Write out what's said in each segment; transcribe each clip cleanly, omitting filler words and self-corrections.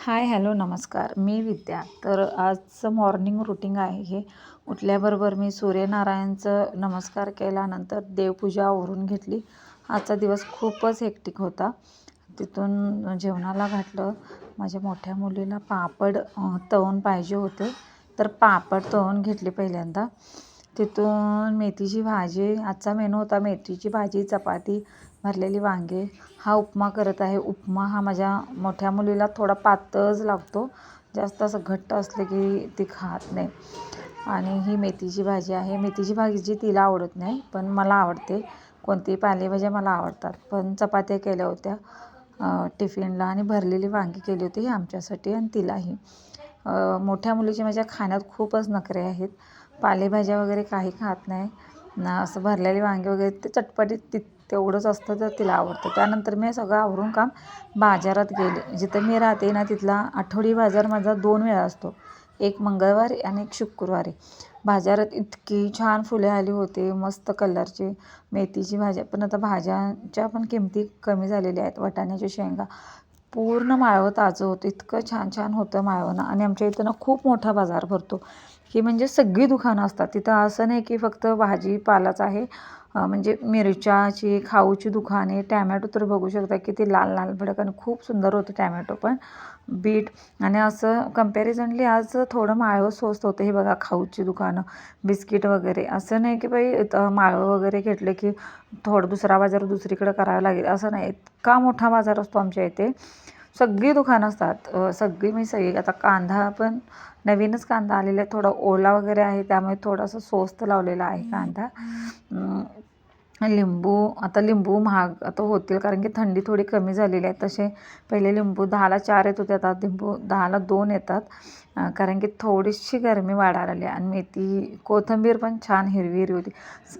हाय, hello, नमस्कार. मी विद्या. तर आजचं मॉर्निंग रूटीन आहे हे. उठल्याबरोबर मी सूर्यनारायणचं नमस्कार केल्यानंतर देवपूजा आवरून घेतली. आजचा दिवस खूपच हेक्टिक होता. तिथून जेवणाला घातलं. माझ्या मोठ्या मुलीला पापड तळून पाहिजे होते, तर पापड तळून घेतले पहिल्यांदा. तिथून मेथीची भाजी, आजचा मेनू होता मेथीची भाजी, चपाती, भरलेली वांगे. हा उपमा करत आहे. उपमा हा माझ्या मोठ्या मुलीला थोडा पातळच लागतो, जास्त असं घट्ट असलं की ती खात नाही. आणि ही मेथीची भाजी आहे. मेथीची भाजी तिला आवडत नाही, पण मला आवडते. कोणतीही पालेभाज्या मला आवडतात. पण चपात्या केल्या होत्या टिफिनला आणि भरलेली वांगी केली होती, ही आमच्यासाठी आणि तिलाही. मोठ्या मुलीची माझ्या खाण्यात खूपच नखरे आहेत. पालेभाज्या वगैरे काही खात नाही ना. असं भरलेली वांगी वगैरे ते चटपटीत तेवढंच असतं, तर तिला आवडतं. त्यानंतर मी सगळं आवरून काम बाजारात गेले. जिथं मी राहते ना, तिथला आठवडी बाजार माझा 2 वेळा असतो, एक मंगळवारी आणि एक शुक्रवारी. बाजारात इतकी छान फुले आली होती, मस्त कलरची. मेथीची भाजी, पण आता भाज्यांच्या पण किमती कमी झालेल्या आहेत. वाटाण्याच्या शेंगा, पूर्ण माळवं ताजं होतं. इतकं छान छान होतं माळवं. आणि आमच्या इथं ना खूप मोठा बाजार भरतो, की म्हणजे सगळी दुकानं असतात तिथं. असं नाही की फक्त भाजीपालाच आहे. म्हणजे मिरच्याची, खाऊची दुकाने, टॅमॅटो तर बघू शकता किती लाल लाल भडक आणि खूप सुंदर होतं टॅमॅटो पण. बीट. आणि असं कम्पॅरिझनली आज थोडं माळवं स्वस्त होतं. हे बघा, खाऊची दुकानं, बिस्किट वगैरे. असं नाही की बाई माळवं वगैरे घेतलं की थोडं दुसरा बाजार दुसरीकडे करावं लागेल, असं नाही. इतका मोठा बाजार असतो आमच्या इथे. सगळी दुकानं असतात. सगळी आता कांदा पण नवीनच कांदा आलेला आहे, थोडा ओला वगैरे आहे, त्यामुळे थोडासा स्वस्त लावलेला आहे कांदा. लिंबू, आता लिंबू महाग आता होतील, कारण की थंडी थोडी कमी झालेली आहे. तसे पहिले लिंबू 10ला 4 येत होते, आता लिंबू 10ला 2 येतात, कारण की थोडीशी गरमी वाढायला आली. आणि मेथी, कोथिंबीर पण छान हिरवी हिरवी होती.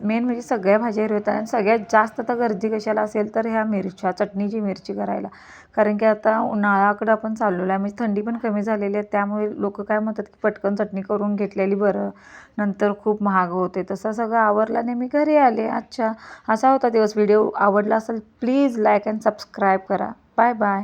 मेन म्हणजे सगळ्या भाज्या हिरव्या होत्या. आणि सगळ्यात जास्त तर गर्दी कशाला असेल तर ह्या मिरच्या, चटणीची मिरची करायला. कारण की आता उन्हाळ्याकडं आपण चाललेलो आहे, म्हणजे थंडी पण कमी झालेली आहे. त्यामुळे लोक काय म्हणतात की पटकन चटणी करून घेतलेली बरं, नंतर खूप महाग होते. तसं सगळं आवरलं आणि मी घरी आले. अच्छा, असा होता दिवस. व्हिडिओ आवडला असेल प्लीज लाईक अँड सबस्क्राईब करा. Bye bye.